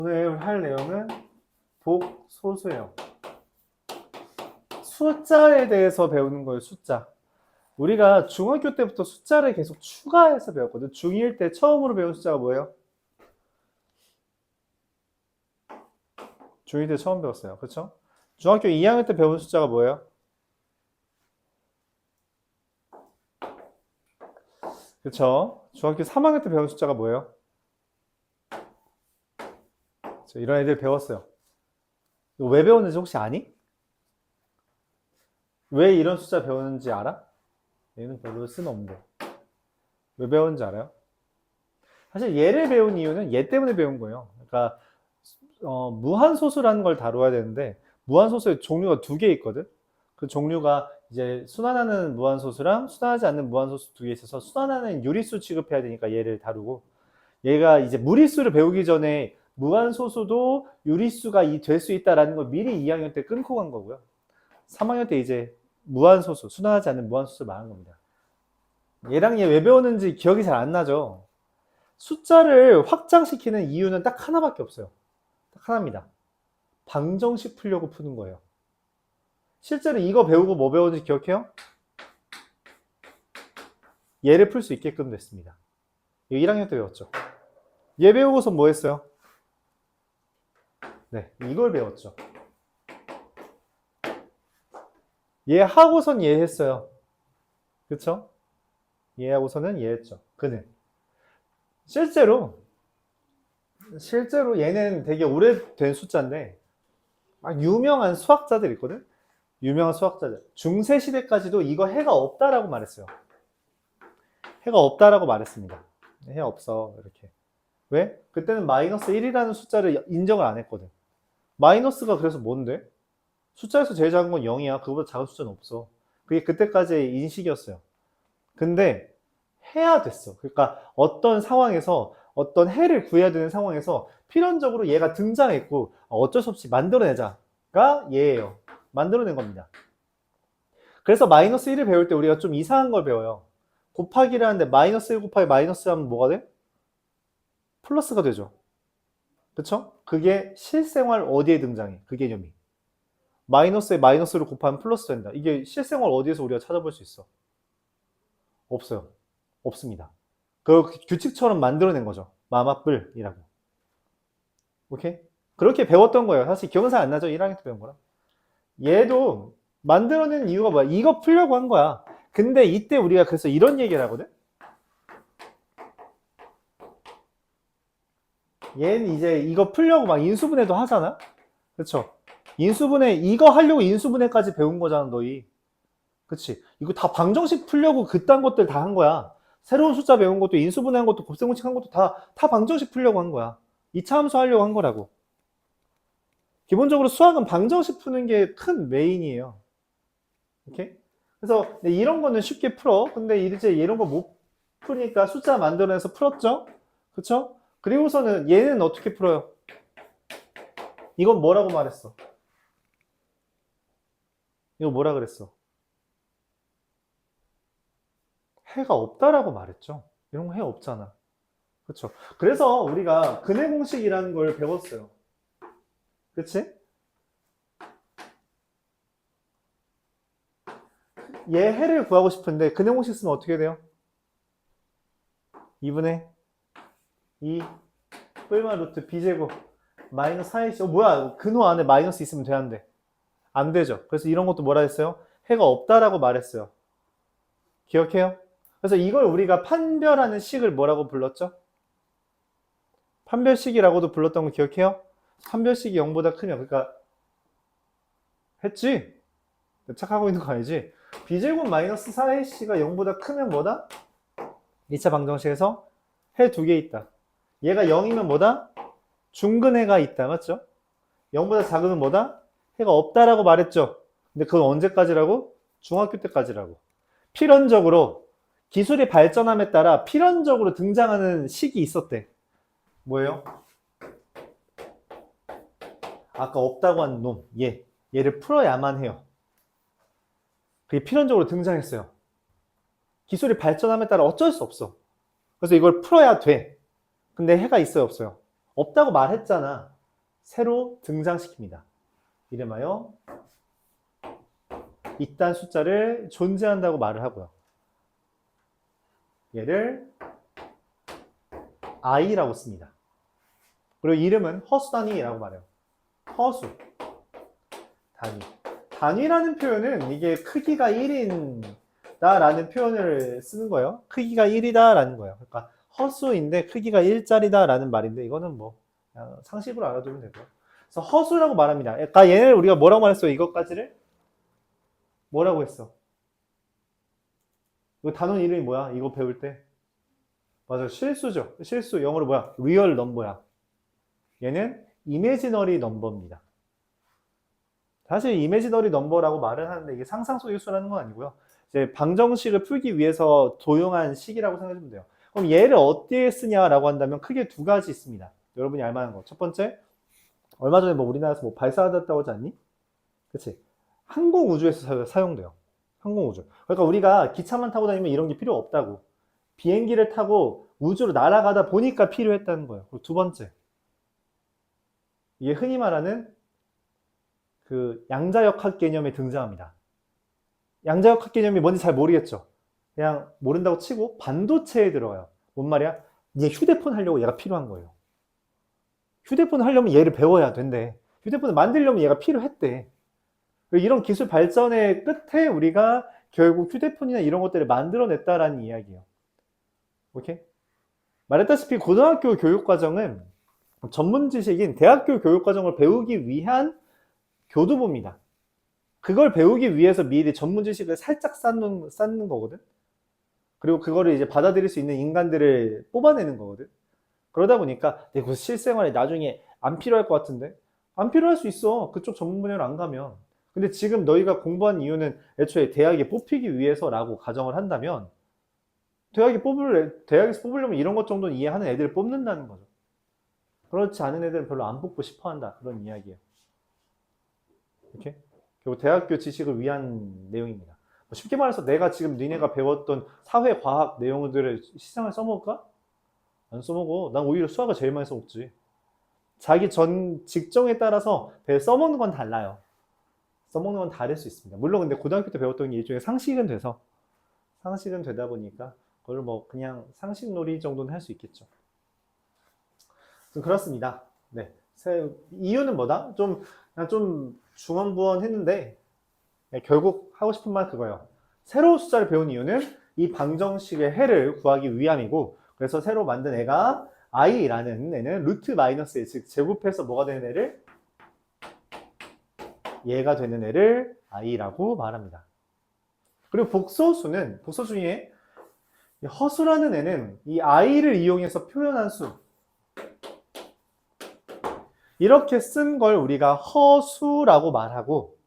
오늘 할 내용은 복소수예요. 숫자에 대해서 배우는 거예요. 숫자. 우리가 중학교 때부터 숫자를 계속 추가해서 배웠거든. 중1 때 처음으로 배운 숫자가 뭐예요? 중1 때 처음 배웠어요. 그렇죠? 중학교 2학년 때 배운 숫자가 뭐예요? 그렇죠? 중학교 3학년 때 배운 숫자가 뭐예요? 이런 애들 배웠어요. 이거 왜 배웠는지 혹시 아니? 왜 이런 숫자 배우는지 알아? 얘는 별로 쓸모없는데. 왜 배우는지 알아요? 사실 얘를 배운 이유는 얘 때문에 배운 거예요. 그러니까 무한소수라는 걸 다루어야 되는데 무한소수의 종류가 두 개 있거든. 그 종류가 이제 순환하는 무한소수랑 순환하지 않는 무한소수 두 개 있어서 순환하는 유리수 취급해야 되니까 얘를 다루고, 얘가 이제 무리수를 배우기 전에 무한소수도 유리수가 될 수 있다라는 걸 미리 2학년 때 끊고 간 거고요. 3학년 때 이제 무한소수, 순환하지 않는 무한소수를 말한 겁니다. 얘랑 얘 왜 배웠는지 기억이 잘 안 나죠? 숫자를 확장시키는 이유는 딱 하나밖에 없어요. 딱 하나입니다. 방정식 풀려고 푸는 거예요. 실제로 이거 배우고 뭐 배우는지 기억해요? 얘를 풀 수 있게끔 됐습니다. 이거 1학년 때 배웠죠. 얘 배우고서 뭐 했어요? 네, 이걸 배웠죠. 얘 하고선 얘 했어요. 그쵸? 얘 하고서는 얘 했죠. 그는. 실제로 얘는 되게 오래된 숫자인데 막 유명한 수학자들 있거든? 유명한 수학자들. 중세시대까지도 이거 해가 없다라고 말했어요. 해가 없다라고 말했습니다. 해 없어. 이렇게. 왜? 그때는 마이너스 1이라는 숫자를 인정을 안 했거든. 마이너스가 그래서 뭔데? 숫자에서 제일 작은 건 0이야. 그거보다 작은 숫자는 없어. 그게 그때까지의 인식이었어요. 근데 해야 됐어. 그러니까 어떤 상황에서 어떤 해를 구해야 되는 상황에서 필연적으로 얘가 등장했고 어쩔 수 없이 만들어내자가 얘예요. 만들어낸 겁니다. 그래서 마이너스 1을 배울 때 우리가 좀 이상한 걸 배워요. 곱하기를 하는데 마이너스 1 곱하기 마이너스 하면 뭐가 돼? 플러스가 되죠. 그쵸? 그게 실생활 어디에 등장해? 그 개념이. 마이너스에 마이너스를 곱하면 플러스 된다. 이게 실생활 어디에서 우리가 찾아볼 수 있어? 없어요. 없습니다. 그 규칙처럼 만들어낸 거죠. 마마뿔이라고. 오케이? 그렇게 배웠던 거예요. 사실 기억은 잘 안 나죠? 1학년 때 배운 거라. 얘도 만들어낸 이유가 뭐야? 이거 풀려고 한 거야. 근데 이때 우리가 그래서 이런 얘기를 하거든? 얘는 이제 이거 풀려고 막 인수분해도 하잖아? 그쵸? 인수분해, 이거 하려고 인수분해까지 배운 거잖아, 너희. 그치? 이거 다 방정식 풀려고 그딴 것들 다 한 거야. 새로운 숫자 배운 것도 인수분해한 것도 곱셈공식 한 것도 다 방정식 풀려고 한 거야. 2차 함수 하려고 한 거라고. 기본적으로 수학은 방정식 푸는 게 큰 메인이에요. 오케이? 그래서 이런 거는 쉽게 풀어. 근데 이제 이런 거 못 푸니까 숫자 만들어내서 풀었죠? 그쵸? 그리고서는 얘는 어떻게 풀어요? 이건 뭐라고 말했어? 이거 뭐라 그랬어? 해가 없다라고 말했죠. 이런 거 해 없잖아. 그렇죠. 그래서 우리가 근해 공식이라는 걸 배웠어요. 그치? 얘 해를 구하고 싶은데 근해 공식 쓰면 어떻게 돼요? 2분의 2 뿔마 루트 b제곱 마이너스 4ac. 뭐야, 근호 안에 마이너스 있으면 되는데 안 되죠. 그래서 이런 것도 뭐라 했어요? 해가 없다라고 말했어요. 기억해요? 그래서 이걸 우리가 판별하는 식을 뭐라고 불렀죠? 판별식이라고도 불렀던 거 기억해요? 판별식이 0보다 크면, 그러니까 했지? 착하고 있는 거 아니지? b제곱 마이너스 4ac가 0보다 크면 뭐다? 2차 방정식에서 해 두 개 있다. 얘가 0이면 뭐다? 중근해가 있다. 맞죠? 0보다 작으면 뭐다? 해가 없다라고 말했죠. 근데 그건 언제까지라고? 중학교 때까지라고. 필연적으로 기술이 발전함에 따라 필연적으로 등장하는 식이 있었대. 뭐예요? 아까 없다고 한 놈, 얘를 풀어야만 해요. 그게 필연적으로 등장했어요. 기술이 발전함에 따라 어쩔 수 없어. 그래서 이걸 풀어야 돼. 근데 해가 있어요, 없어요? 없다고 말했잖아. 새로 등장시킵니다. 이름하여 이딴 숫자를 존재한다고 말을 하고요. 얘를 i라고 씁니다. 그리고 이름은 허수단위라고 말해요. 허수, 단위. 단위라는 표현은 이게 크기가 1인 라는 표현을 쓰는 거예요. 크기가 1이다 라는 거예요. 그러니까 허수인데 크기가 1짜리다 라는 말인데 이거는 뭐 그냥 상식으로 알아두면 되고요. 그래서 허수라고 말합니다. 그러니까 얘를 우리가 뭐라고 말했어요? 이것까지를? 뭐라고 했어? 이거 단원 이름이 뭐야? 이거 배울 때? 맞아, 실수죠. 실수. 영어로 뭐야? 리얼 넘버야. 얘는 이미지너리 넘버입니다. 사실 이미지너리 넘버라고 말을 하는데 이게 상상 속의 수라는 건 아니고요. 이제 방정식을 풀기 위해서 도용한 식이라고 생각하시면 돼요. 그럼 얘를 어디에 쓰냐라고 한다면 크게 두 가지 있습니다. 여러분이 알만한 거. 첫 번째, 얼마 전에 뭐 우리나라에서 뭐 발사됐다고 하지 않니? 그치? 항공우주에서 사용돼요. 항공우주. 그러니까 우리가 기차만 타고 다니면 이런 게 필요 없다고. 비행기를 타고 우주로 날아가다 보니까 필요했다는 거예요. 그리고 두 번째, 이게 흔히 말하는 그 양자역학 개념에 등장합니다. 양자역학 개념이 뭔지 잘 모르겠죠? 그냥 모른다고 치고 반도체에 들어가요. 뭔 말이야? 얘 휴대폰 하려고 얘가 필요한 거예요. 휴대폰 하려면 얘를 배워야 된대. 휴대폰을 만들려면 얘가 필요했대. 이런 기술 발전의 끝에 우리가 결국 휴대폰이나 이런 것들을 만들어냈다라는 이야기예요. 오케이? 말했다시피 고등학교 교육과정은 전문 지식인 대학교 교육과정을 배우기 위한 교두보입니다. 그걸 배우기 위해서 미리 전문 지식을 살짝 쌓는 거거든. 그리고 그거를 이제 받아들일 수 있는 인간들을 뽑아내는 거거든. 그러다 보니까 그 실생활에 나중에 안 필요할 것 같은데? 안 필요할 수 있어. 그쪽 전문 분야로 안 가면. 근데 지금 너희가 공부한 이유는 애초에 대학에 뽑히기 위해서라고 가정을 한다면 대학에서 뽑으려면 이런 것 정도는 이해하는 애들을 뽑는다는 거죠. 그렇지 않은 애들은 별로 안 뽑고 싶어 한다. 그런 이야기예요. 이렇게? 결국 대학교 지식을 위한 내용입니다. 쉽게 말해서 내가 지금 니네가 배웠던 사회과학 내용들을 시장에 써먹을까? 안 써먹어. 난 오히려 수학을 제일 많이 써먹지. 자기 전 직종에 따라서 써먹는 건 달라요. 써먹는 건 다를 수 있습니다. 물론 근데 고등학교 때 배웠던 게 일종의 상식은 되다 보니까 그걸 뭐 그냥 상식놀이 정도는 할 수 있겠죠. 좀 그렇습니다. 네. 이유는 뭐다? 그냥 좀 중언부언 했는데 결국 하고 싶은 말 그거예요. 새로운 숫자를 배운 이유는 이 방정식의 해를 구하기 위함이고, 그래서 새로 만든 애가 i라는 애는 루트 마이너스 1, 즉 제곱해서 뭐가 되는 애를? 얘가 되는 애를 i라고 말합니다. 그리고 복소 중에 허수라는 애는 이 i를 이용해서 표현한 수, 이렇게 쓴 걸 우리가 허수라고 말하고,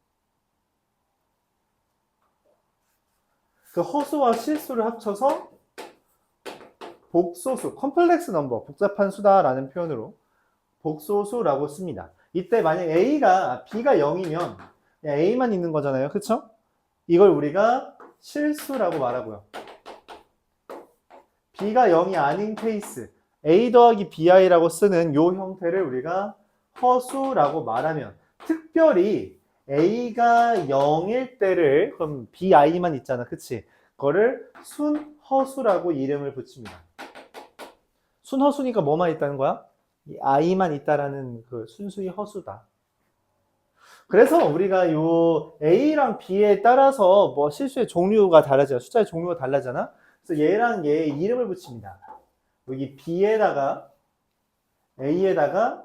그 허수와 실수를 합쳐서 복소수, 컴플렉스 넘버, 복잡한 수다라는 표현으로 복소수라고 씁니다. 이때 만약 B가 0이면 A만 있는 거잖아요. 그쵸? 이걸 우리가 실수라고 말하고요. B가 0이 아닌 케이스, A 더하기 BI라고 쓰는 이 형태를 우리가 허수라고 말하면, 특별히 A가 0일 때를, 그럼 BI만 있잖아. 그치? 그거를 순허수라고 이름을 붙입니다. 순허수니까 뭐만 있다는 거야? 이 I만 있다라는 그 순수히 허수다. 그래서 우리가 요 A랑 B에 따라서 뭐 실수의 종류가 달라져요. 숫자의 종류가 달라잖아. 그래서 얘랑 얘의 이름을 붙입니다. 여기 B에다가 A에다가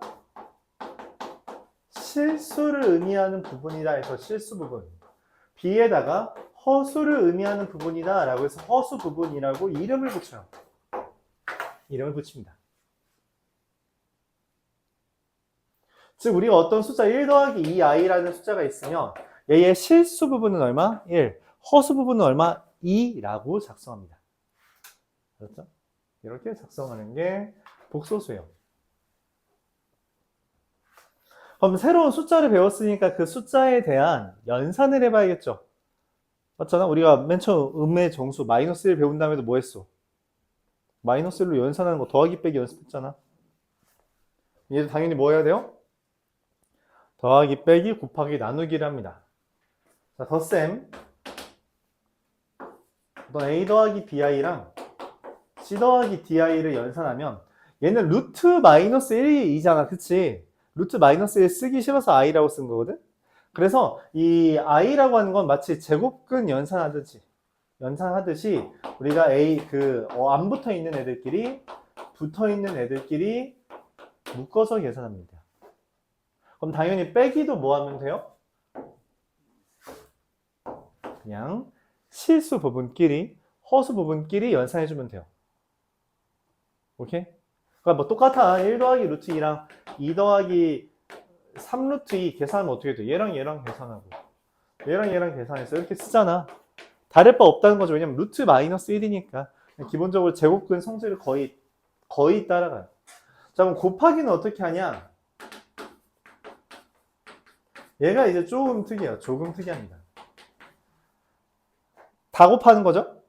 실수를 의미하는 부분이다 해서 실수 부분, B에다가 허수를 의미하는 부분이다 라고 해서 허수 부분이라고 이름을 붙여요. 이름을 붙입니다. 즉 우리가 어떤 숫자 1 더하기 2i라는 숫자가 있으면 얘의 실수 부분은 얼마? 1, 허수 부분은 얼마? 2라고 작성합니다. 그렇죠? 이렇게 작성하는 게 복소수예요. 그럼 새로운 숫자를 배웠으니까 그 숫자에 대한 연산을 해봐야겠죠. 맞잖아? 우리가 맨 처음 음의 정수 마이너스 1 배운 다음에도 뭐 했어? 마이너스 1로 연산하는 거 더하기 빼기 연습했잖아. 얘도 당연히 뭐 해야 돼요? 더하기 빼기 곱하기 나누기를 합니다. 자, 덧셈. 너 a 더하기 bi랑 c 더하기 di를 연산하면 얘는 루트 마이너스 1이잖아. 그치? 루트 마이너스 1 쓰기 싫어서 i라고 쓴 거거든? 그래서 이 i라고 하는 건 마치 제곱근 연산하듯이 우리가 안 붙어 있는 애들끼리 붙어 있는 애들끼리 묶어서 계산합니다. 그럼 당연히 빼기도 뭐 하면 돼요? 그냥 실수 부분끼리 허수 부분끼리 연산해주면 돼요. 오케이? 그러니까 뭐 똑같아. 1 더하기 루트 2랑 2 더하기 3 루트 2 계산하면 어떻게 돼? 얘랑 계산하고 얘랑 계산해서 이렇게 쓰잖아. 다를 바 없다는 거죠. 왜냐면 루트 마이너스 1이니까 기본적으로 제곱근 성질을 거의 따라가요. 자, 그럼 곱하기는 어떻게 하냐? 얘가 이제 조금 특이합니다. 다 곱하는 거죠?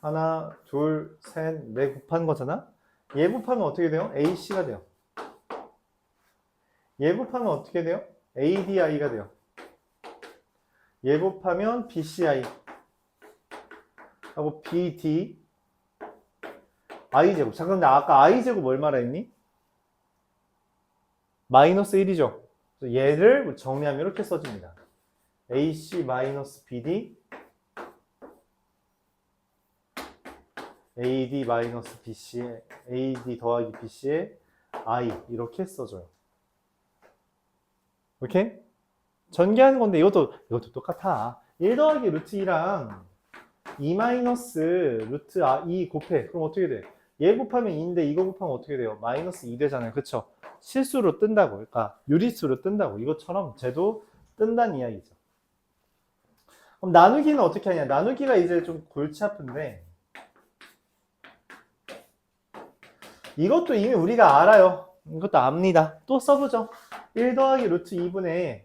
하나, 둘, 셋, 넷 곱하는 거잖아? 얘 곱하면 어떻게 돼요? AC가 돼요. 얘 곱하면 어떻게 돼요? ADI가 돼요. 얘 곱하면 BCI 하고 BD I제곱. 자, 그런데 아까 I제곱 얼마나 했니? 마이너스 1이죠. 얘를 정리하면 이렇게 써줍니다. AC 마이너스 BD AD 마이너스 BC AD 더하기 BC의 I 이렇게 써줘요. 오케이? 전개하는 건데 이것도 똑같아. 1 더하기 루트 2랑 2 마이너스 루트 2 곱해. 그럼 어떻게 돼? 얘 곱하면 2인데 이거 곱하면 어떻게 돼요? 마이너스 2 되잖아요. 그쵸? 실수로 뜬다고. 그러니까 유리수로 뜬다고. 이것처럼 쟤도 뜬다는 이야기죠. 그럼 나누기는 어떻게 하냐? 나누기가 이제 좀 골치 아픈데 이것도 이미 우리가 알아요. 이것도 압니다. 또 써보죠. 1 더하기 루트 2분의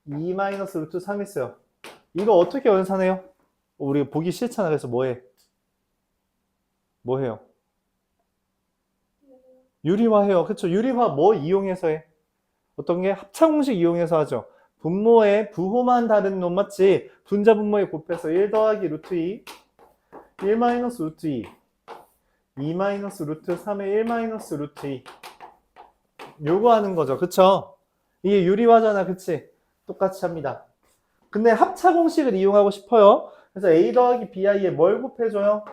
2 마이너스 루트 3 있어요. 이거 어떻게 연산해요? 우리가 보기 싫잖아. 그래서 뭐해? 뭐 해요? 유리화해요. 그쵸? 유리화 뭐 이용해서 해? 어떤 게 합차공식 이용해서 하죠. 분모의 부호만 다른 놈 맞지? 분자 분모에 곱해서 1 더하기 루트 2 1 마이너스 루트 2 2 마이너스 루트 3의 1 마이너스 루트 2 요거 하는 거죠. 그쵸? 이게 유리화잖아. 그치? 똑같이 합니다. 근데 합차 공식을 이용하고 싶어요. 그래서 A 더하기 BI에 뭘 곱해줘요?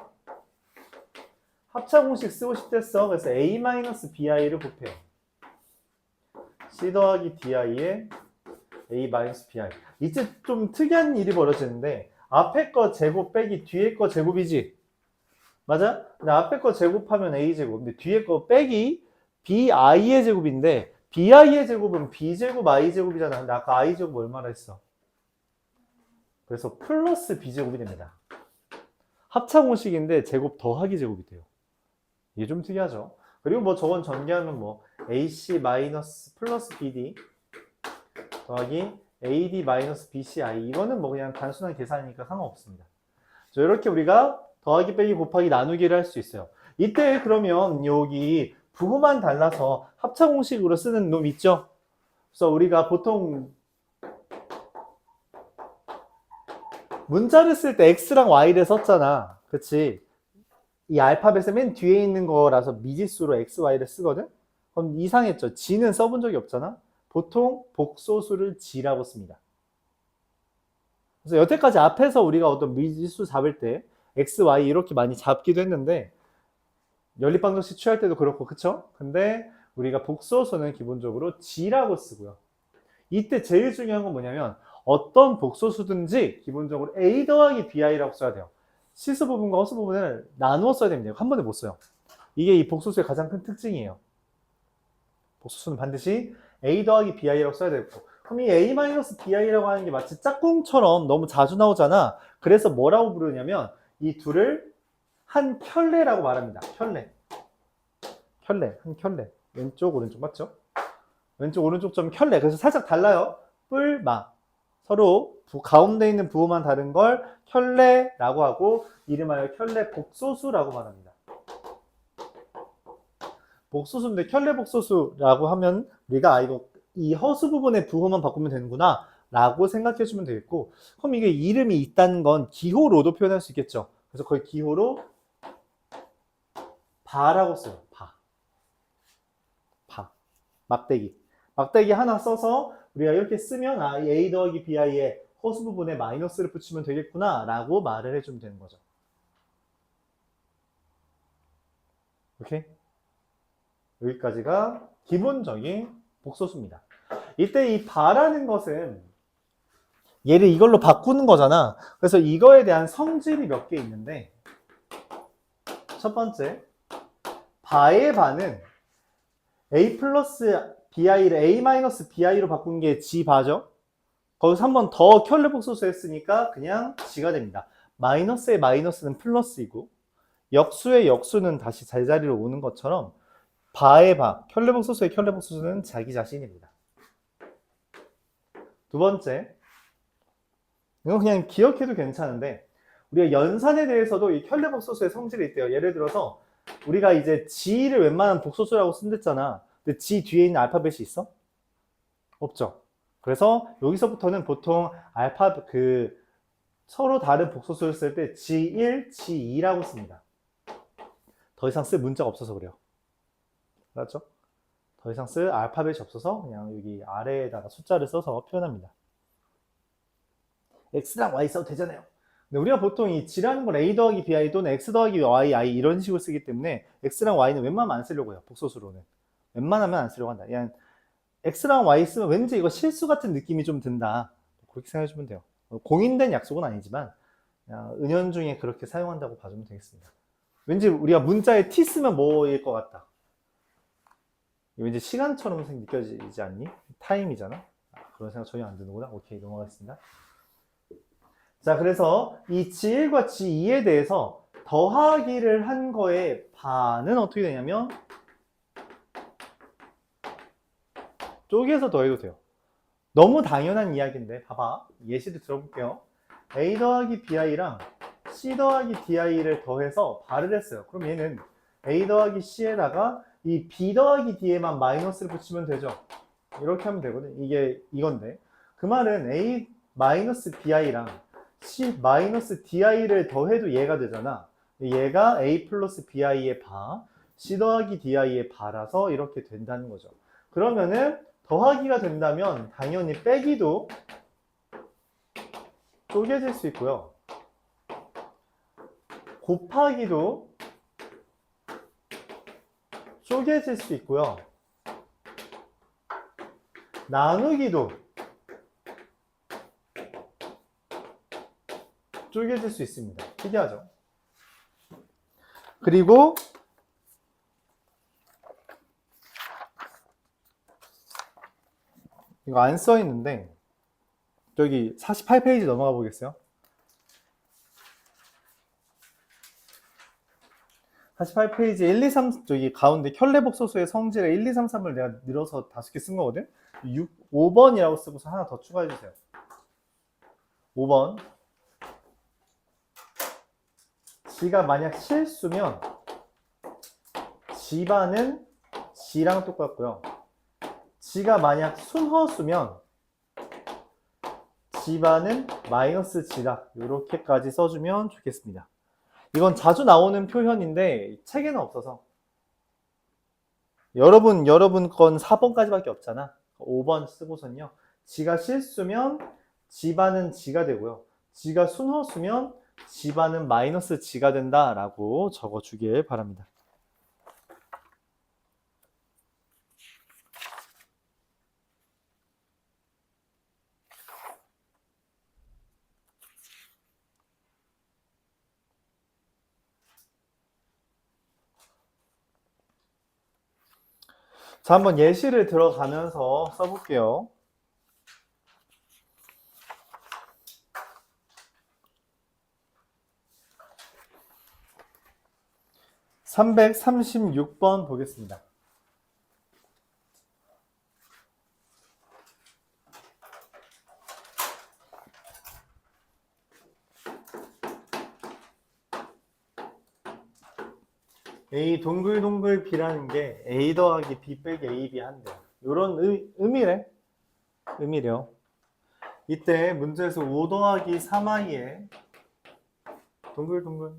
합차 공식 쓰고 싶댔어. 그래서 A 마이너스 BI를 곱해요. C 더하기 DI에 A 마이너스 BI. 이제 좀 특이한 일이 벌어지는데 앞에 거 제곱 빼기 뒤에 거 제곱이지? 맞아? 근데 앞에 거 제곱하면 A제곱. 근데 뒤에 거 빼기 BI의 제곱인데 BI의 제곱은 B제곱 I제곱이잖아. 근데 아까 I제곱 얼마나 했어? 그래서 플러스 B제곱이 됩니다. 합차 공식인데 제곱 더하기 제곱이 돼요. 이게 좀 특이하죠? 그리고 뭐 저건 전개하면 뭐 AC 마이너스 플러스 BD 더하기 AD 마이너스 BCI 이거는 뭐 그냥 단순한 계산이니까 상관없습니다. 자, 이렇게 우리가 더하기 빼기 곱하기 나누기를 할 수 있어요. 이때 그러면 여기 부호만 달라서 합차 공식으로 쓰는 놈 있죠? 그래서 우리가 보통 문자를 쓸 때 X랑 Y를 썼잖아. 그치? 이 알파벳의 맨 뒤에 있는 거라서 미지수로 X, Y를 쓰거든? 그럼 이상했죠? G는 써본 적이 없잖아? 보통 복소수를 G라고 씁니다. 그래서 여태까지 앞에서 우리가 어떤 미지수 잡을 때 X, Y 이렇게 많이 잡기도 했는데 연립방정식 취할 때도 그렇고 그쵸? 근데 우리가 복소수는 기본적으로 G라고 쓰고요. 이때 제일 중요한 건 뭐냐면 어떤 복소수든지 기본적으로 A 더하기 BI라고 써야 돼요. 실수 부분과 허수 부분을 나누어 써야 됩니다. 한 번에 못 써요. 이게 이 복소수의 가장 큰 특징이에요. 복소수는 반드시 A 더하기 BI라고 써야 되고 그럼 이 A-BI라고 하는 게 마치 짝꿍처럼 너무 자주 나오잖아. 그래서 뭐라고 부르냐면 이 둘을 한 켤레라고 말합니다. 켤레. 한 켤레. 왼쪽 오른쪽 맞죠? 왼쪽 오른쪽 점 켤레. 그래서 살짝 달라요. 뿔마. 서로 가운데 있는 부호만 다른 걸 켤레라고 하고 이름하여 켤레 복소수라고 말합니다. 복소수인데 켤레 복소수라고 하면 우리가 이거 이 허수 부분의 부호만 바꾸면 되는구나 라고 생각해 주면 되겠고, 그럼 이게 이름이 있다는 건 기호로도 표현할 수 있겠죠. 그래서 거의 기호로 바라고 써요. 바. 막대기 하나 써서 우리가 이렇게 쓰면 A 더하기 BI의 허수 부분에 마이너스를 붙이면 되겠구나 라고 말을 해주면 되는 거죠. 오케이? 여기까지가 기본적인 복소수입니다. 이때 이 바라는 것은 얘를 이걸로 바꾸는 거잖아. 그래서 이거에 대한 성질이 몇 개 있는데, 첫 번째, 바의 바는 A 플러스 BI를 A 마이너스 BI로 바꾼 게 G 바죠? 거기서 한 번 더 켤레 복소수 했으니까 그냥 G가 됩니다. 마이너스의 마이너스는 플러스이고, 역수의 역수는 다시 제자리로 오는 것처럼 바의 바, 켤레 복소수의 켤레 복소수는 자기 자신입니다. 두 번째, 이건 그냥 기억해도 괜찮은데, 우리가 연산에 대해서도 이 켤레 복소수의 성질이 있대요. 예를 들어서 우리가 이제 G를 웬만한 복소수라고 쓴댔잖아. 근데 G 뒤에 있는 알파벳이 있어? 없죠. 그래서 여기서부터는 보통 서로 다른 복소수를 쓸 때 G1, G2라고 씁니다. 더 이상 쓸 문자가 없어서 그래요. 알았죠? 더 이상 쓸 알파벳이 없어서 그냥 여기 아래에다가 숫자를 써서 표현합니다. X랑 Y 써도 되잖아요. 근데 우리가 보통 이 G라는 걸 A 더하기 BI 또는 X 더하기 Y, I 이런 식으로 쓰기 때문에 X랑 Y는 웬만하면 안 쓰려고 해요. 복소수로는. 웬만하면 안 쓰려고 한다. 그냥 X랑 Y 쓰면 왠지 이거 실수 같은 느낌이 좀 든다. 그렇게 생각해주면 돼요. 공인된 약속은 아니지만 그냥 은연중에 그렇게 사용한다고 봐주면 되겠습니다. 왠지 우리가 문자에 T 쓰면 뭐일 것 같다. 왠지 시간처럼 느껴지지 않니? 타임이잖아. 그런 생각 전혀 안 드는구나. 오케이, 넘어가겠습니다. 자, 그래서 이 G1과 G2에 대해서 더하기를 한 거의 반은 어떻게 되냐면 쪼개서 더해도 돼요. 너무 당연한 이야기인데 봐봐. 예시를 들어볼게요. A 더하기 BI랑 C 더하기 DI를 더해서 발을 했어요. 그럼 얘는 A 더하기 C에다가 이 B 더하기 D에만 마이너스를 붙이면 되죠. 이렇게 하면 되거든. 이게 이건데. 그 말은 A 마이너스 BI랑 C 마이너스 DI를 더해도 얘가 되잖아. 얘가 A 플러스 BI의 바, C 더하기 DI의 바라서 이렇게 된다는 거죠. 그러면은 더하기가 된다면 당연히 빼기도 쪼개질 수 있고요. 곱하기도 쪼개질 수 있고요. 나누기도 쪼개질 수 있습니다. 특이하죠? 그리고 이거 안 써 있는데 저기 48페이지 넘어가 보겠어요? 48페이지 1, 2, 3 저기 가운데 켤레 복소수의 성질에 1, 2, 3, 3을 내가 늘어서 5개 쓴 거거든? 5번이라고 쓰고서 하나 더 추가해 주세요. 5번. G가 만약 실수면 G반은 G랑 똑같고요. G가 만약 순허수면 G반은 마이너스 G다. 이렇게까지 써주면 좋겠습니다. 이건 자주 나오는 표현인데 책에는 없어서 여러분 건 4번까지밖에 없잖아. 5번 쓰고선요. G가 실수면 G반은 G가 되고요. G가 순허수면 G반은 마이너스 G가 된다라고 적어주길 바랍니다. 자, 한번 예시를 들어가면서 써볼게요. (336번) 보겠습니다. A 동글동글 B라는 게 A 더하기 B 빼기 AB 한대요. 이런 의미래. 음이래요. 이때 문제에서 5 더하기 3i에 동글동글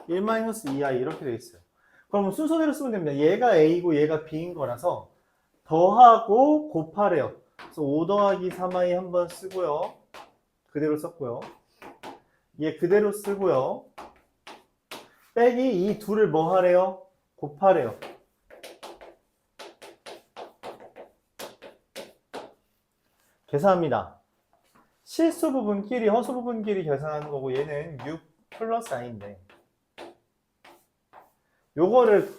1-2i 이렇게 돼 있어요. 그럼 순서대로 쓰면 됩니다. 얘가 a고 얘가 b인 거라서 더하고 곱하래요. 그래서 5 더하기 3i 한번 쓰고요. 그대로 썼고요. 얘 그대로 쓰고요. 빼기 이 둘을 뭐 하래요? 곱하래요. 계산합니다. 실수 부분끼리 허수 부분끼리 계산하는 거고 얘는 6 플러스 i인데 요거를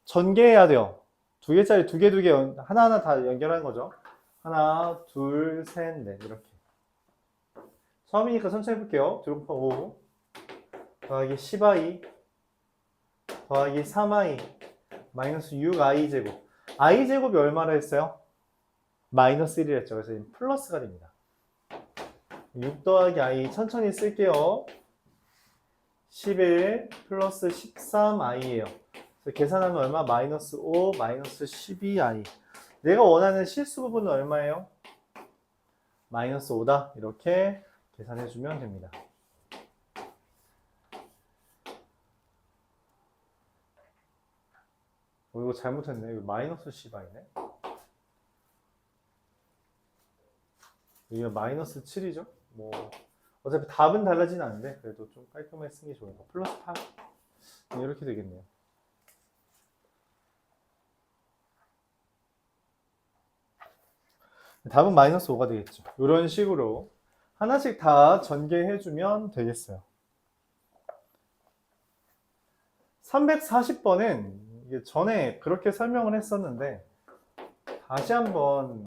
전개해야 돼요. 두 개짜리 두 개 하나하나 다 연결하는 거죠. 하나, 둘, 셋, 넷 이렇게. 처음이니까 천천히 해볼게요. 2 곱하기 5 더하기 10i 더하기 3i 마이너스 6i 제곱. i 제곱이 얼마나 했어요? 마이너스 1을 했죠. 그래서 플러스가 됩니다. 6 더하기 i 천천히 쓸게요. 11 플러스 13i예요. 그래서 계산하면 얼마? 마이너스 5 마이너스 12i. 내가 원하는 실수 부분은 얼마예요? 마이너스 5다. 이렇게 계산해주면 됩니다. 이거 잘못했네. 이거 마이너스 10i네. 이게 마이너스 7이죠? 뭐 어차피 답은 달라지진 않는데 그래도 좀 깔끔하게 쓰는 게 좋으니까 플러스 8 이렇게 되겠네요. 답은 마이너스 5가 되겠죠. 이런 식으로 하나씩 다 전개해주면 되겠어요. 340번은 이게 전에 그렇게 설명을 했었는데 다시 한번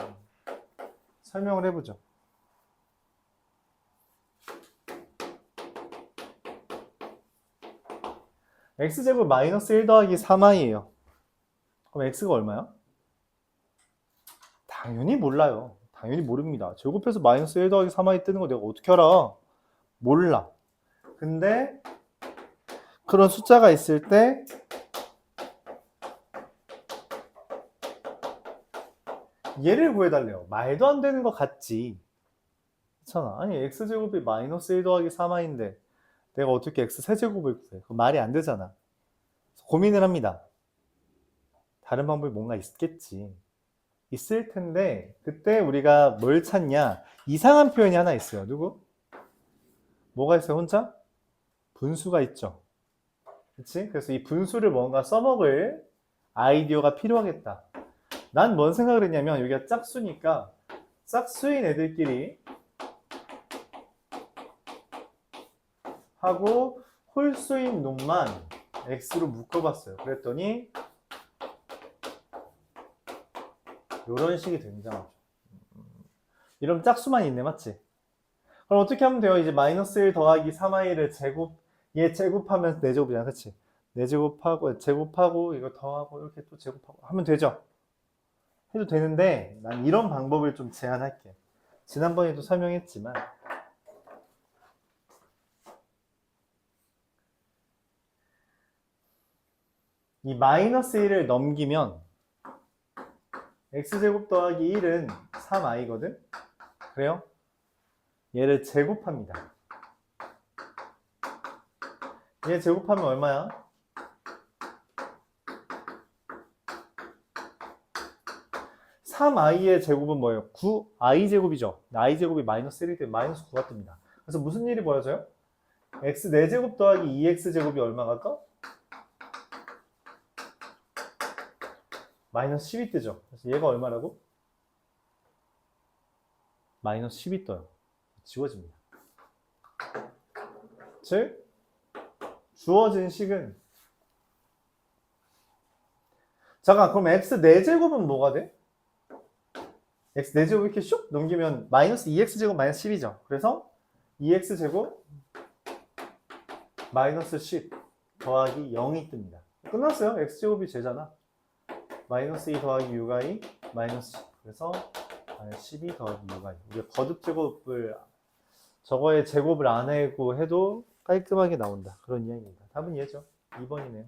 설명을 해보죠. x제곱 마이너스 1 더하기 3i예요. 그럼 x가 얼마야? 당연히 몰라요. 당연히 모릅니다. 제곱해서 마이너스 1 더하기 3i 뜨는 거 내가 어떻게 알아? 몰라. 근데 그런 숫자가 있을 때 얘를 구해달래요. 말도 안 되는 거 같지. 그렇잖아. 아니 x제곱이 마이너스 1 더하기 3i인데 내가 어떻게 x 세제곱을 구해? 그거 말이 안 되잖아. 고민을 합니다. 다른 방법이 뭔가 있겠지. 있을 텐데 그때 우리가 뭘 찾냐? 이상한 표현이 하나 있어요. 누구? 뭐가 있어요? 혼자? 분수가 있죠. 그치? 그래서 이 분수를 뭔가 써먹을 아이디어가 필요하겠다. 난 뭔 생각을 했냐면 여기가 짝수니까 짝수인 애들끼리 하고 홀수인 놈만 x로 묶어봤어요. 그랬더니 이런 식이 등장하죠. 이런 짝수만 있네, 맞지? 그럼 어떻게 하면 돼요? 이제 마이너스 1 더하기 3i를 얘 제곱하면 4제곱이잖아, 그치? 4제곱하고, 제곱하고, 이거 더하고, 이렇게 또 제곱하고 하면 되죠? 해도 되는데, 난 이런 방법을 좀 제안할게. 지난번에도 설명했지만, 이 마이너스 1을 넘기면, x제곱 더하기 1은 3i거든? 그래요? 얘를 제곱합니다. 얘 제곱하면 얼마야? 3i의 제곱은 뭐예요? 9i 제곱이죠. i 제곱이 마이너스 1이기 때문에 마이너스 9가 뜹니다. 그래서 무슨 일이 벌어져요? x 4제곱 더하기 2x 제곱이 얼마가 떠? 마이너스 10이 뜨죠. 그래서 얘가 얼마라고? 마이너스 10이 떠요. 지워집니다. 즉 주어진 식은 잠깐 그럼 x 4제곱은 뭐가 돼? x 4제곱 이렇게 슉 넘기면 마이너스 2x제곱 마이너스 10이죠. 그래서 2x제곱 마이너스 10 더하기 0이 뜹니다. 끝났어요. x제곱이 제잖아. 마이너스 2 더하기 6i 마이너스 10. 그래서 12 더하기 6i. 우리가 거듭 제곱을 저거의 제곱을 안 하고 해도 깔끔하게 나온다. 그런 이야기입니다. 답은 얘죠. 2번이네요.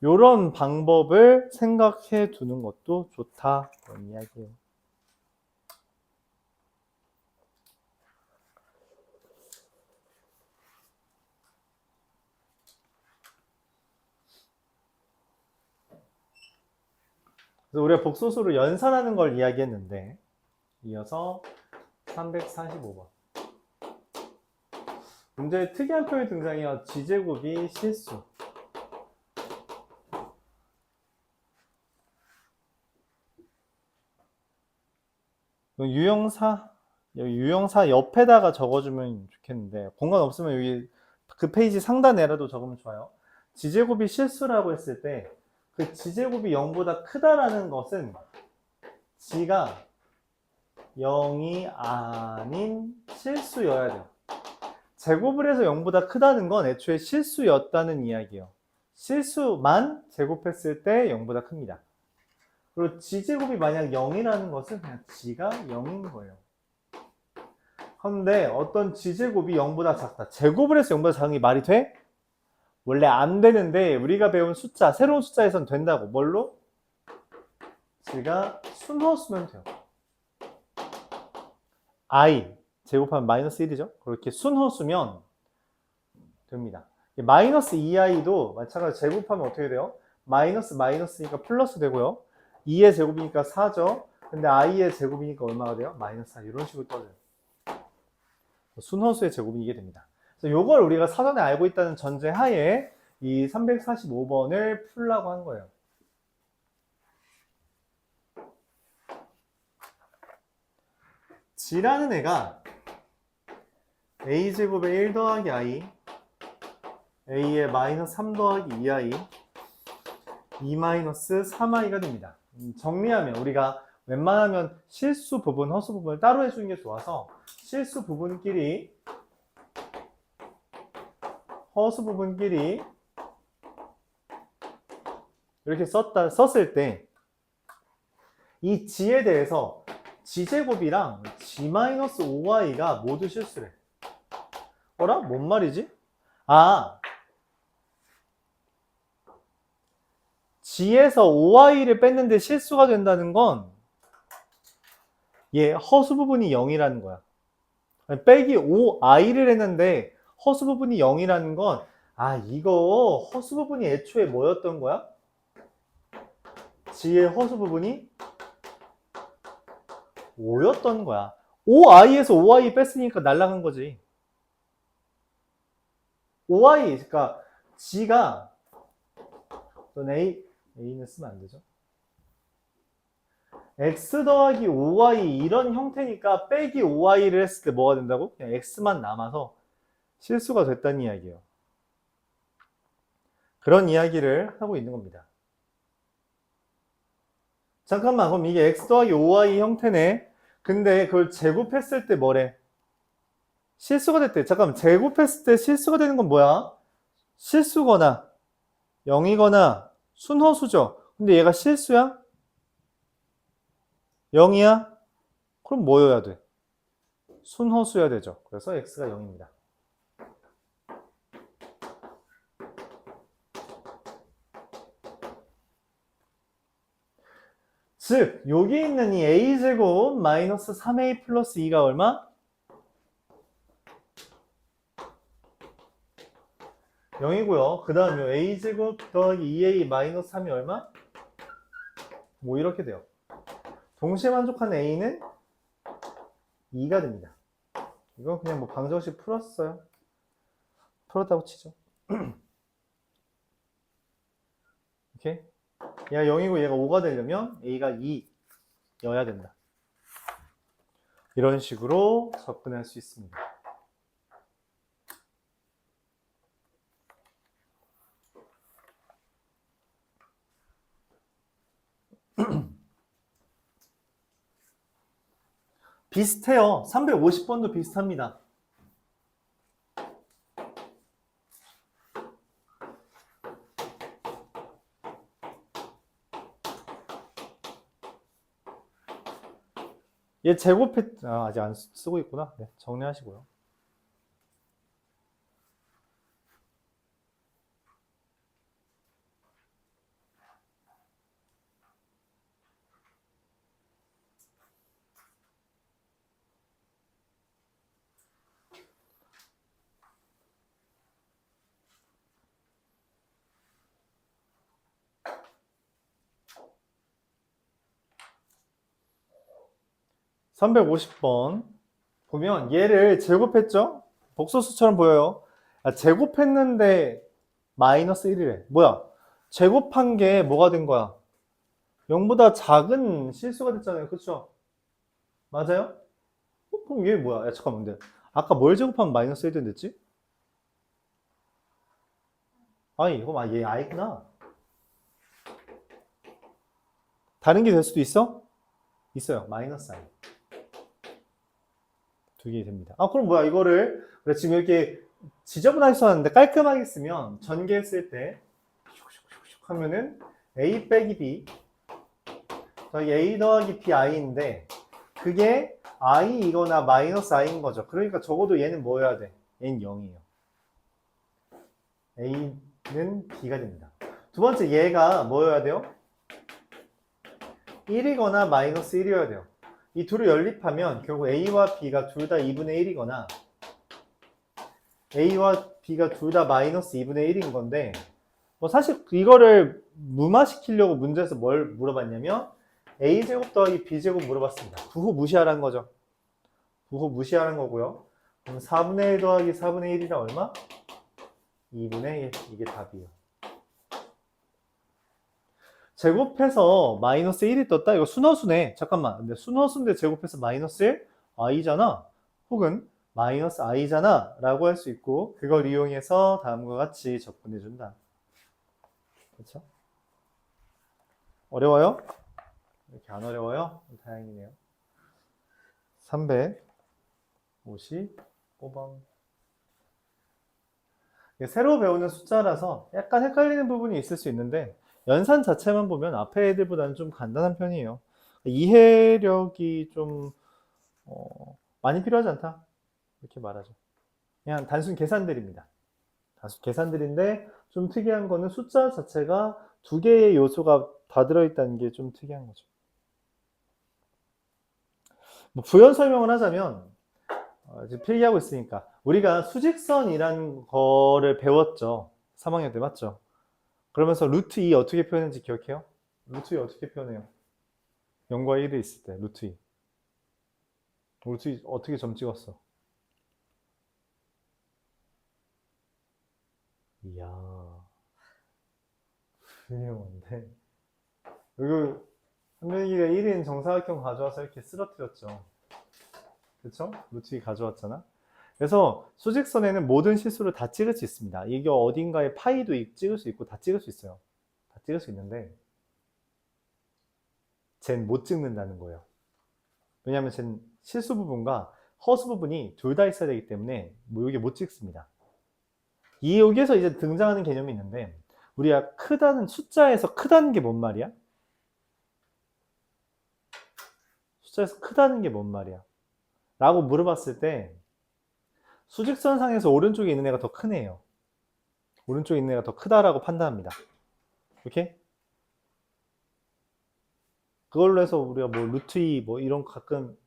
요런 방법을 생각해 두는 것도 좋다. 그런 이야기예요. 그래서 우리가 복소수로 연산하는 걸 이야기했는데, 이어서 345번. 문제에 특이한 표현이 등장해요. 지제곱이 실수. 유형사, 여기 유형사 옆에다가 적어주면 좋겠는데, 공간 없으면 여기 그 페이지 상단에라도 적으면 좋아요. 지제곱이 실수라고 했을 때, 그 지제곱이 0보다 크다라는 것은 지가 0이 아닌 실수여야 돼요. 제곱을 해서 0보다 크다는 건 애초에 실수였다는 이야기예요. 실수만 제곱했을 때 0보다 큽니다. 그리고 지제곱이 만약 0이라는 것은 그냥 지가 0인 거예요. 그런데 어떤 지제곱이 0보다 작다. 제곱을 해서 0보다 작은 게 말이 돼? 원래 안 되는데 우리가 배운 숫자, 새로운 숫자에선 된다고. 뭘로? 지가 순허수면 돼요. I 제곱하면 마이너스 1이죠. 그렇게 순허수면 됩니다. 마이너스 2i도 마찬가지로 제곱하면 어떻게 돼요? 마이너스니까 플러스 되고요. 2의 제곱이니까 4죠. 근데 i의 제곱이니까 얼마가 돼요? 마이너스 4. 이런 식으로 떠져요. 순허수의 제곱이 이게 됩니다. 그래서 이걸 우리가 사전에 알고 있다는 전제 하에 이 345번을 풀라고 한 거예요. G라는 애가 a제곱에 1 더하기 i, a에 마이너스 3 더하기 2i, 2 마이너스 3i가 됩니다. 정리하면 우리가 웬만하면 실수 부분, 허수 부분을 따로 해주는 게 좋아서 실수 부분끼리, 허수 부분끼리 이렇게 썼을 때 이 g에 대해서 g제곱이랑 g-5i가 모두 실수래. 어라? 뭔 말이지? g에서 5i를 뺐는데 실수가 된다는 건 얘 허수 부분이 0이라는 거야. 빼기 5i를 했는데 허수 부분이 0이라는 건 이거 허수 부분이 애초에 뭐였던 거야? g의 허수 부분이 5였던 거야. 5i에서 5i 뺐으니까 날라간 거지. 5i, 그러니까 g가 a는 쓰면 안 되죠. x 더하기 5y 이런 형태니까 빼기 5y를 했을 때 뭐가 된다고? 그냥 x만 남아서 실수가 됐다는 이야기예요. 그런 이야기를 하고 있는 겁니다. 잠깐만, 그럼 이게 x 더하기 5y 형태네. 근데 그걸 제곱했을 때 뭐래? 실수가 됐대. 잠깐만, 제곱했을 때 실수가 되는 건 뭐야? 실수거나 0이거나 순허수죠. 근데 얘가 실수야? 0이야? 그럼 뭐여야 돼? 순허수여야 되죠. 그래서 x가 0입니다. 즉 여기 있는 이 a제곱 마이너스 3a 플러스 2가 얼마? 0이고요. 그 다음에 a제곱 더하기 2a 마이너스 3이 얼마? 뭐 이렇게 돼요. 동시에 만족하는 a는 2가 됩니다. 이건 그냥 뭐 방정식 풀었어요. 풀었다고 치죠. 이렇게 얘가 0이고 얘가 5가 되려면 a가 2여야 된다. 이런 식으로 접근할 수 있습니다. 비슷해요. 350번도 비슷합니다. 얘 제곱해, 아직 안 쓰고 있구나. 네, 정리하시고요. 350번 보면 얘를 제곱했죠? 복소수처럼 보여요. 제곱했는데 마이너스 1이래. 뭐야? 제곱한 게 뭐가 된 거야? 0보다 작은 실수가 됐잖아요. 그쵸? 맞아요? 그럼 얘 뭐야? 야, 잠깐만. 근데 아까 뭘 제곱하면 마이너스 1이 됐지? 아니, 이거 얘 i구나. 다른 게 될 수도 있어? 있어요. 마이너스 i. 두 개 됩니다. 그럼 뭐야? 이거를 그래, 지금 이렇게 지저분하게 써놨는데 깔끔하게 쓰면 전개했을 때 슉슉슉슉 하면은 a 빼기 b 저기 a 더하기 bi인데 그게 i이거나 마이너스 i인 거죠. 그러니까 적어도 얘는 뭐여야 돼? 얘는 0이에요. a는 b가 됩니다. 두 번째 얘가 뭐여야 돼요? 1이거나 마이너스 1이어야 돼요. 이 둘을 연립하면 결국 a와 b가 둘 다 2분의 1이거나 a와 b가 둘 다 마이너스 2분의 1인 건데 뭐 사실 이거를 무마시키려고 문제에서 뭘 물어봤냐면 a제곱 더하기 b제곱 물어봤습니다. 부호 무시하라는 거죠. 부호 무시하는 거고요. 그럼 4분의 1 더하기 4분의 1이란 얼마? 2분의 1. 이게 답이에요. 제곱해서 마이너스 1이 떴다? 이거 순허수네. 잠깐만. 근데 순허수인데 제곱해서 마이너스 1? i잖아. 혹은 마이너스 i잖아. 라고 할 수 있고 그걸 이용해서 다음과 같이 접근해준다. 그렇죠? 어려워요? 이렇게 안 어려워요? 다행이네요. 355번. 새로 배우는 숫자라서 약간 헷갈리는 부분이 있을 수 있는데 연산 자체만 보면 앞에 애들보다는 좀 간단한 편이에요. 이해력이 좀 많이 필요하지 않다 이렇게 말하죠. 그냥 단순 계산들입니다. 단순 계산들인데 좀 특이한 거는 숫자 자체가 두 개의 요소가 다 들어있다는 게 좀 특이한 거죠. 뭐 부연 설명을 하자면 지금 필기하고 있으니까 우리가 수직선이라는 거를 배웠죠. 3학년 때 맞죠? 그러면서 루트 2 어떻게 표현했는지 기억해요? 루트 2 어떻게 표현해요? 0과 1이 있을 때 루트 2. 루트 2 어떻게 점 찍었어? 이야, 훌륭한데. 여기 현민이가 1인 정사각형 가져와서 이렇게 쓰러뜨렸죠. 그쵸? 루트 2 가져왔잖아. 그래서 수직선에는 모든 실수를 다 찍을 수 있습니다. 이게 어딘가에 파이도 찍을 수 있고 다 찍을 수 있어요. 다 찍을 수 있는데 쟨 못 찍는다는 거예요. 왜냐하면 쟨 실수 부분과 허수 부분이 둘 다 있어야 되기 때문에 뭐 여기 못 찍습니다. 여기에서 이제 등장하는 개념이 있는데 우리가 크다는 숫자에서 크다는 게 뭔 말이야? 숫자에서 크다는 게 뭔 말이야? 라고 물어봤을 때 수직선상에서 오른쪽에 있는 애가 더 큰 애예요. 오른쪽에 있는 애가 더 크다라고 판단합니다. 오케이? 그걸로 해서 우리가 뭐 루트 2 뭐 이런 가끔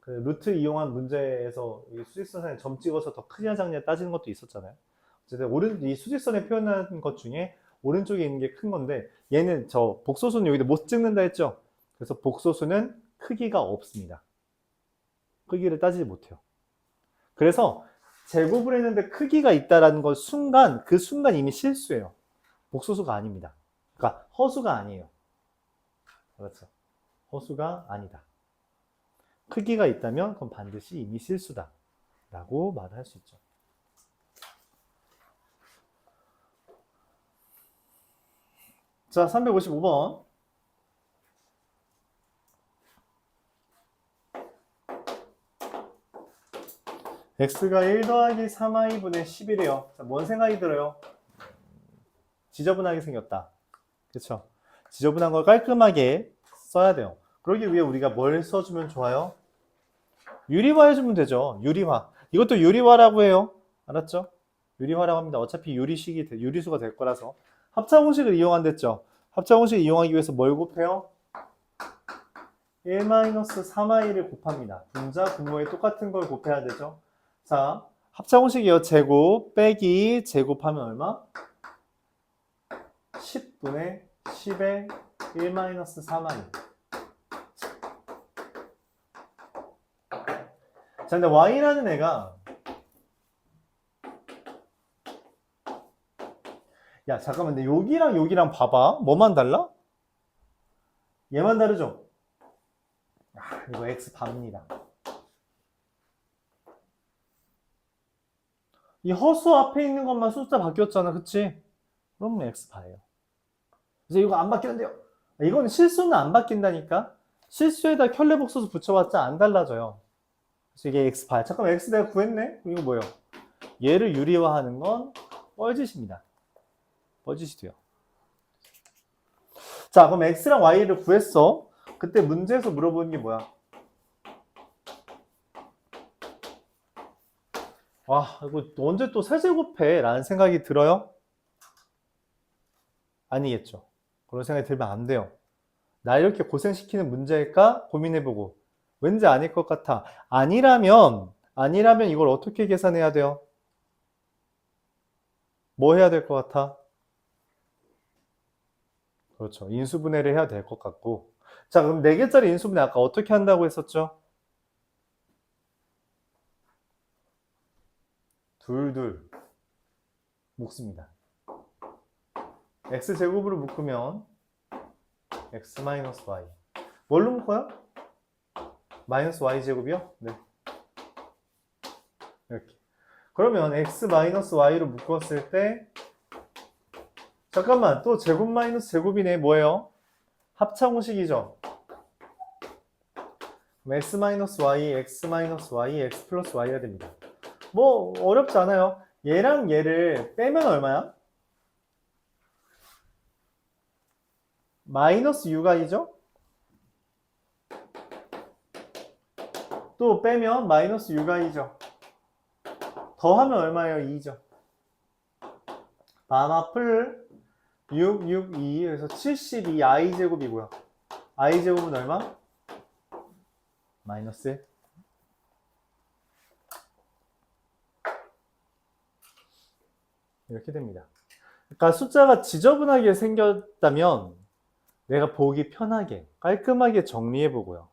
그 루트 이용한 문제에서 수직선에 점 찍어서 더 크냐 작냐 따지는 것도 있었잖아요. 어쨌든 이 수직선에 표현한 것 중에 오른쪽에 있는 게 큰 건데 얘는 저 복소수는 여기다 못 찍는다 했죠. 그래서 복소수는 크기가 없습니다. 크기를 따지지 못해요. 그래서 제곱을 했는데 크기가 있다라는 걸 그 순간 이미 실수예요. 복소수가 아닙니다. 그러니까 허수가 아니에요. 그렇죠. 허수가 아니다. 크기가 있다면 그건 반드시 이미 실수다 라고 말을 할 수 있죠. 자, 355번. x가 1 더하기 3i분의 10이래요. 자, 뭔 생각이 들어요? 지저분하게 생겼다. 그쵸? 지저분한 걸 깔끔하게 써야 돼요. 그러기 위해 우리가 뭘 써주면 좋아요? 유리화 해주면 되죠. 유리화. 이것도 유리화라고 해요. 알았죠? 유리화라고 합니다. 어차피 유리수가 될 거라서. 합차공식을 이용한댔죠. 합차공식을 이용하기 위해서 뭘 곱해요? 1-3i를 곱합니다. 분자, 분모에 똑같은 걸 곱해야 되죠. 자, 합차공식이요. 제곱 빼기 제곱하면 얼마? 10분의 10의 1-3i. 자, 근데 y라는 애가 야, 잠깐만, 근데 여기랑 여기랑 봐봐. 뭐만 달라? 얘만 다르죠? 아, 이거 x 반입니다. 이 허수 앞에 있는 것만 숫자 바뀌었잖아, 그치? 그럼 x 반이에요. 그래서 이거 안 바뀌는데요. 이건 실수는 안 바뀐다니까? 실수에다 켤레복소수 붙여봤자 안 달라져요. 그래서 이게 x 반. 잠깐만, x 내가 구했네? 이거 뭐예요? 얘를 유리화하는 건 뻘짓입니다. 뻘짓이 돼요. 자, 그럼 x랑 y를 구했어. 그때 문제에서 물어보는 게 뭐야? 와, 이거 언제 또 세제곱해? 라는 생각이 들어요? 아니겠죠. 그런 생각이 들면 안 돼요. 나 이렇게 고생시키는 문제일까? 고민해보고. 왠지 아닐 것 같아. 아니라면 이걸 어떻게 계산해야 돼요? 뭐 해야 될 것 같아? 그렇죠. 인수분해를 해야 될 것 같고. 자, 그럼 4개짜리 인수분해 아까 어떻게 한다고 했었죠? 둘 묶습니다. x제곱으로 묶으면 x 마이너스 y. 뭘로 묶어요? 마이너스 y제곱이요? 네. 이렇게. 그러면 x 마이너스 y로 묶었을 때 잠깐만, 또 제곱 마이너스 제곱이네. 뭐예요? 합차공식이죠. 그럼 x 마이너스 y, x 마이너스 y, x 플러스 y가 됩니다. 뭐 어렵지 않아요. 얘랑 얘를 빼면 얼마야? 마이너스 u가이죠? 또 빼면 마이너스 u가이죠. 더하면 얼마예요? 2죠. 반합을 6, 6, 2. 그래서 72 i제곱이고요. i제곱은 얼마? 마이너스 1. 이렇게 됩니다. 그러니까 숫자가 지저분하게 생겼다면 내가 보기 편하게 깔끔하게 정리해 보고요.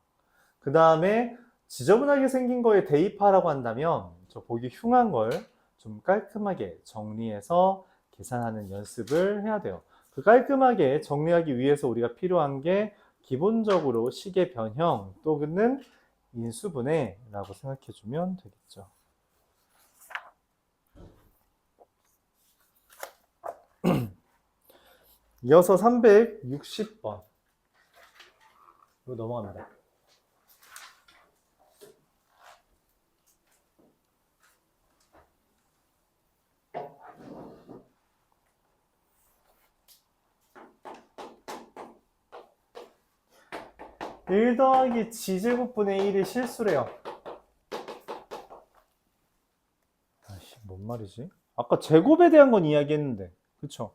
그 다음에 지저분하게 생긴 거에 대입하라고 한다면 저 보기 흉한 걸 좀 깔끔하게 정리해서 계산하는 연습을 해야 돼요. 그 깔끔하게 정리하기 위해서 우리가 필요한 게 기본적으로 식의 변형 또는 인수분해라고 생각해 주면 되겠죠. 이어서 360번. 이거 넘어갑니다. (1 더하기 g제곱분의 1이) 실수래요. 아씨, 뭔 말이지? 아까 제곱에 대한 건 이야기했는데, 그쵸?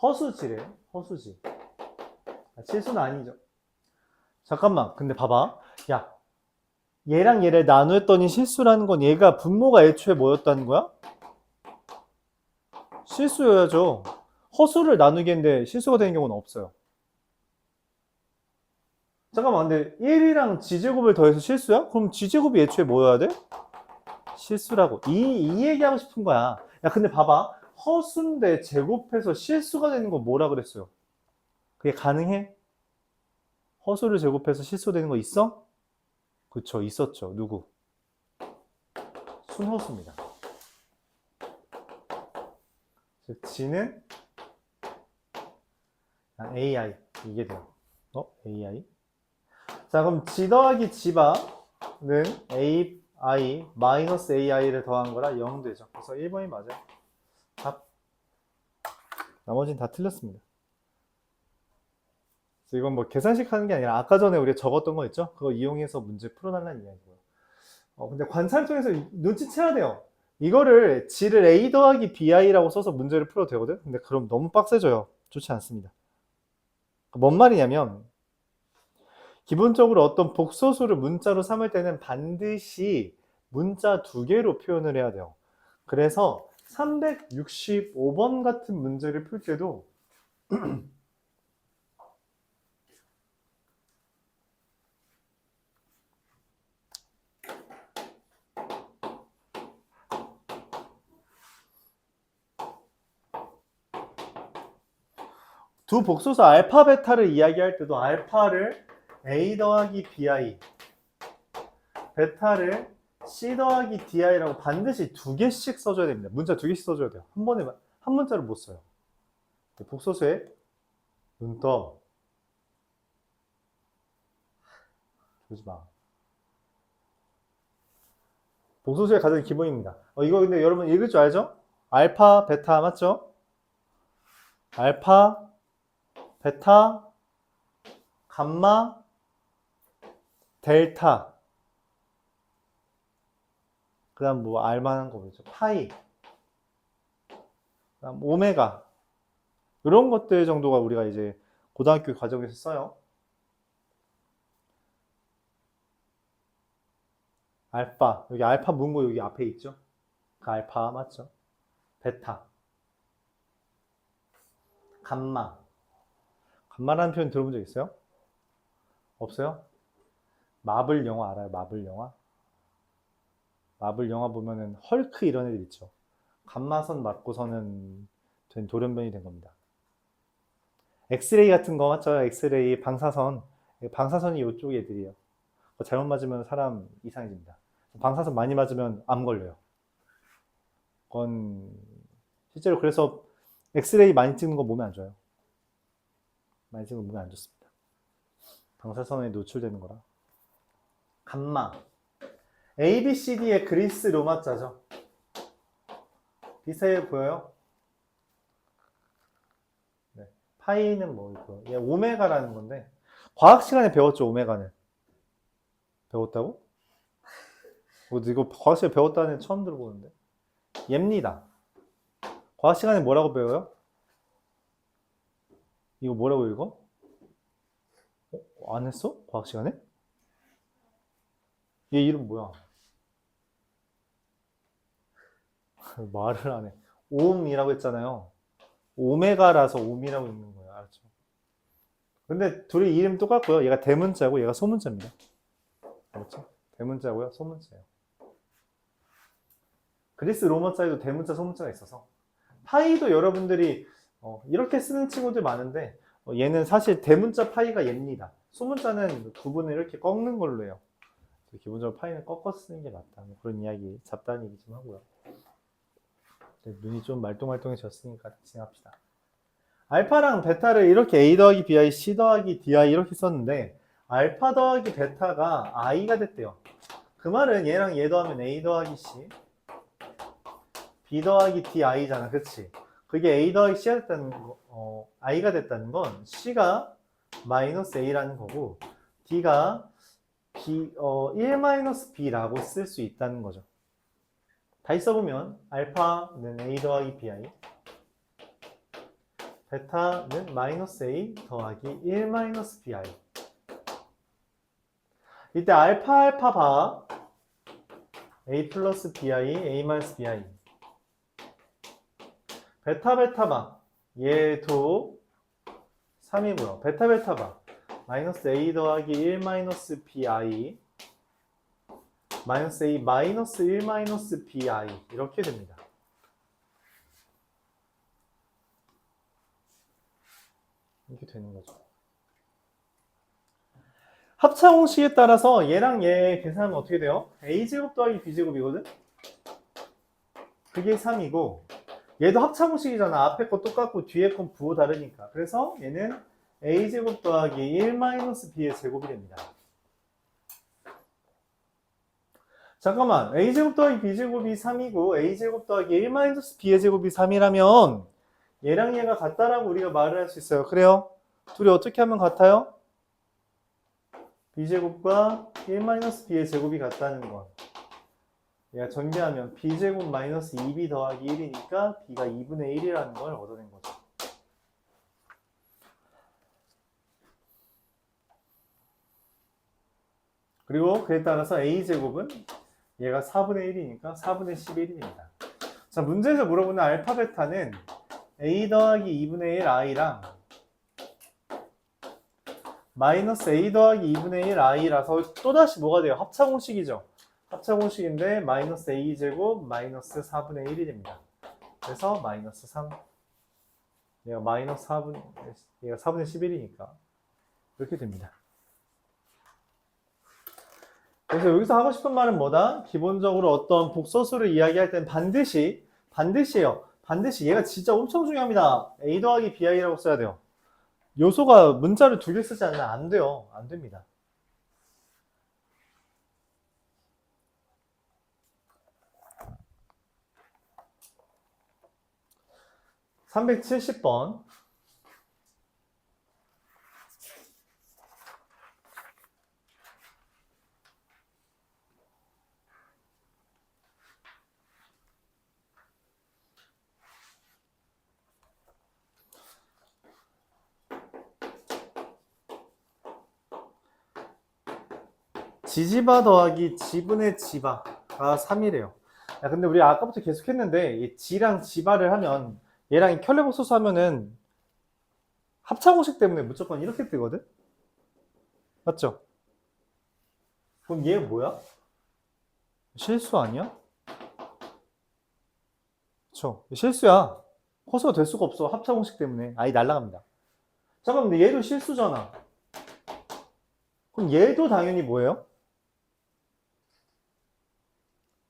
허수지래, 허수지. 실수는 아니죠. 잠깐만, 근데 봐봐. 야, 얘랑 얘를 나누었더니 실수라는 건 얘가 분모가 애초에 뭐였다는 거야? 실수여야죠. 허수를 나누게 했는데 실수가 되는 경우는 없어요. 잠깐만, 근데 1이랑 g제곱을 더해서 실수야? 그럼 g제곱이 애초에 뭐여야 돼? 실수라고. 이 얘기하고 싶은 거야. 야, 근데 봐봐. 허수인데 제곱해서 실수가 되는 거 뭐라 그랬어요? 그게 가능해? 허수를 제곱해서 실수 되는 거 있어? 그쵸, 있었죠. 누구? 순허수입니다. g는 ai. 이게 돼요. ai. 자, 그럼 g 더하기 g바는 ai 마이너스 ai를 더한 거라 0 되죠. 그래서 1번이 맞아요. 답. 나머지는 다 틀렸습니다. 그래서 이건 뭐 계산식 하는 게 아니라 아까 전에 우리가 적었던 거 있죠? 그거 이용해서 문제 풀어달라는 이야기고요. 근데 관찰 통해서 눈치채야 돼요. 이거를 g를 a 더하기 bi라고 써서 문제를 풀어도 되거든? 근데 그럼 너무 빡세져요. 좋지 않습니다. 뭔 말이냐면 기본적으로 어떤 복소수를 문자로 삼을 때는 반드시 문자 2개로 표현을 해야 돼요. 그래서 365번 같은 문제를 풀 때도 두 복소수 알파, 베타를 이야기할 때도 알파를 A 더하기 BI, 베타를 C 더하기 DI라고 반드시 두 개씩 써줘야 됩니다. 문자 두 개씩 써줘야 돼요. 한 번에, 한 문자를 못 써요. 복소수에 눈 떠. 보지 마. 복소수의 가장 기본입니다. 이거 근데 여러분 읽을 줄 알죠? 알파, 베타 맞죠? 알파, 베타, 감마, 델타. 그 다음 뭐 알만한 거 뭐죠? 파이. 그 다음 오메가. 이런 것들 정도가 우리가 이제 고등학교 과정에서 써요. 알파. 여기 알파 문고 여기 앞에 있죠? 그 알파 맞죠? 베타. 감마. 감마라는 표현 들어본 적 있어요? 없어요? 마블 영화 알아요? 마블 영화? 마블 영화 보면은 헐크 이런 애들 있죠. 감마선 맞고서는 된 돌연변이 된 겁니다. 엑스레이 같은 거 맞죠? 엑스레이 방사선. 방사선이 이쪽 애들이에요. 잘못 맞으면 사람 이상해집니다. 방사선 많이 맞으면 암 걸려요. 그건 실제로 그래서 엑스레이 많이 찍는 거 몸에 안 좋아요. 많이 찍는 거 몸에 안 좋습니다. 방사선에 노출되는 거라. 감마. A, B, C, D의 그리스 로마자죠. 비슷해 보여요? 네. 파이는 뭐 있고, 얘 오메가라는 건데, 과학 시간에 배웠죠, 오메가는. 배웠다고? 이거 과학 시간에 배웠다는 처음 들어보는데. 얘입니다. 과학 시간에 뭐라고 배워요? 이거 뭐라고 읽어? 안 했어? 과학 시간에? 얘 이름 뭐야? 말을 안 해. 옴이라고 했잖아요. 오메가라서 옴이라고 읽는 거예요. 알았죠? 근데 둘이 이름 똑같고요. 얘가 대문자고 얘가 소문자입니다. 알았죠? 대문자고요. 소문자예요. 그리스 로마자에도 대문자, 소문자가 있어서 파이도 여러분들이 이렇게 쓰는 친구들 많은데 얘는 사실 대문자 파이가 얘입니다. 소문자는 구분을 이렇게 꺾는 걸로 해요. 기본적으로 파이는 꺾어서 쓰는 게 맞다. 뭐 그런 이야기, 잡다한 얘기 좀 하고요. 눈이 좀 말똥말똥해졌으니까 진행합시다. 알파랑 베타를 이렇게 A 더하기 BI, C 더하기 DI 이렇게 썼는데 알파 더하기 베타가 I가 됐대요. 그 말은 얘랑 얘 더하면 A 더하기 C, B 더하기 DI잖아. 그치? 그게 A 더하기 C가 됐다는 거, I가 됐다는 건 C가 마이너스 A라는 거고 D가 1-B라고 쓸 수 있다는 거죠. 다시 써보면 알파는 A 더하기 BI, 베타는 마이너스 A 더하기 1-BI. 이때 알파 봐. A 플러스 BI, A 마이너스 BI. 베타 봐. 얘도 3이고요. 베타 봐. 마이너스 A 더하기 1-BI 마이너스 A 마이너스 1-BI 이렇게 됩니다. 이렇게 되는 거죠. 합차 공식에 따라서 얘랑 얘 계산하면 어떻게 돼요? A제곱 더하기 B제곱이거든? 그게 3이고 얘도 합차 공식이잖아. 앞에 거 똑같고 뒤에 건 부호 다르니까. 그래서 얘는 A제곱 더하기 1-B의 제곱이 됩니다. 잠깐만, A제곱 더하기 B제곱이 3이고 A제곱 더하기 1-B의 제곱이 3이라면 얘랑 얘가 같다라고 우리가 말을 할 수 있어요. 그래요? 둘이 어떻게 하면 같아요? B제곱과 1-B의 제곱이 같다는 건 얘가 전개하면 B제곱 마이너스 2B 더하기 1이니까 B가 2분의 1이라는 걸 얻어낸 거죠. 그리고 그에 따라서 A제곱은 얘가 4분의 1이니까 4분의 11입니다. 자, 문제에서 물어보는 알파 베타는 A 더하기 2분의 1 I랑 마이너스 A 더하기 2분의 1 I라서 또다시 뭐가 돼요? 합차공식이죠. 합차공식인데 마이너스 A제곱 마이너스 4분의 1이 됩니다. 그래서 마이너스 3. 얘가 마이너스 4분, 얘가 4분의 11이니까 이렇게 됩니다. 그래서 여기서 하고 싶은 말은 뭐다? 기본적으로 어떤 복소수를 이야기할 땐 반드시요. 반드시 얘가 진짜 엄청 중요합니다. A 더하기 BI라고 써야 돼요. 요소가 문자를 두 개 쓰지 않으면 안 돼요. 안 됩니다. (370번) 지지바 더하기 지분의 지바가 3이래요. 야, 근데 우리 아까부터 계속 했는데 이 지랑 지바를 하면 얘랑 이 켤레복소수 하면은 합차공식 때문에 무조건 이렇게 뜨거든? 맞죠? 그럼 얘 뭐야? 실수 아니야? 그쵸? 실수야. 허수가 될 수가 없어. 합차공식 때문에. 아이 날라갑니다. 잠깐만, 근데 얘도 실수잖아. 그럼 얘도 당연히 뭐예요?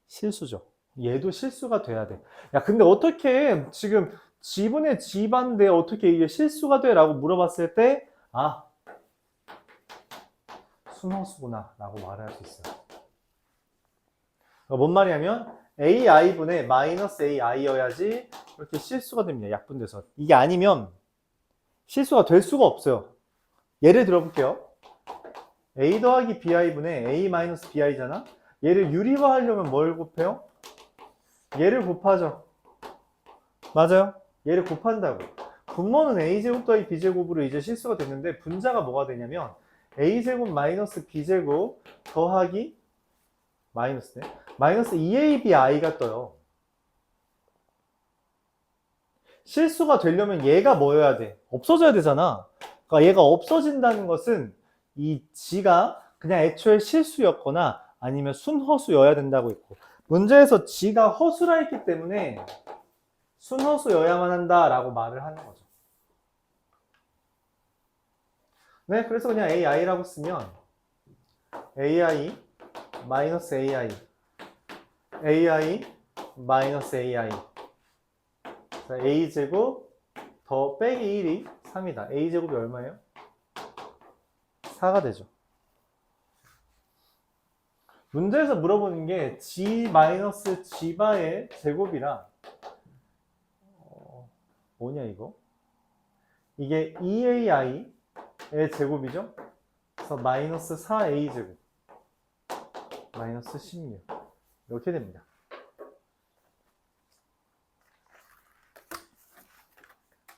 실수죠. 얘도 실수가 돼야 돼. 야, 근데 어떻게 지금 지분의 지반인데 어떻게 이게 실수가 돼? 라고 물어봤을 때, 아, 순허수구나. 라고 말할 수 있어요. 뭔 말이냐면, AI분의 마이너스 AI여야지 이렇게 실수가 됩니다. 약분돼서. 이게 아니면 실수가 될 수가 없어요. 예를 들어볼게요. A 더하기 BI분의 A 마이너스 BI잖아? 얘를 유리화하려면 뭘 곱해요? 얘를 곱하죠. 맞아요? 얘를 곱한다고. 분모는 A제곱 더하기 B제곱으로 이제 실수가 됐는데 분자가 뭐가 되냐면 A제곱 마이너스 B제곱 더하기 마이너스네. 마이너스 2ABI가 떠요. 실수가 되려면 얘가 뭐여야 돼? 없어져야 되잖아. 그러니까 얘가 없어진다는 것은 이 G가 그냥 애초에 실수였거나 아니면 순허수여야 된다고 했고 문제에서 G가 허수라 했기 때문에 순허수여야만 한다라고 말을 하는 거죠. 네, 그래서 그냥 AI라고 쓰면 AI 마이너스 AI AI 마이너스 AI A제곱 더 빼기 1이 3이다. A제곱이 얼마예요? 4가 되죠. 문제에서 물어보는 게 G 마이너스 G바의 제곱이라 뭐냐 이거? 이게 2AI의 제곱이죠? 그래서 마이너스 4A 제곱 마이너스 16 이렇게 됩니다.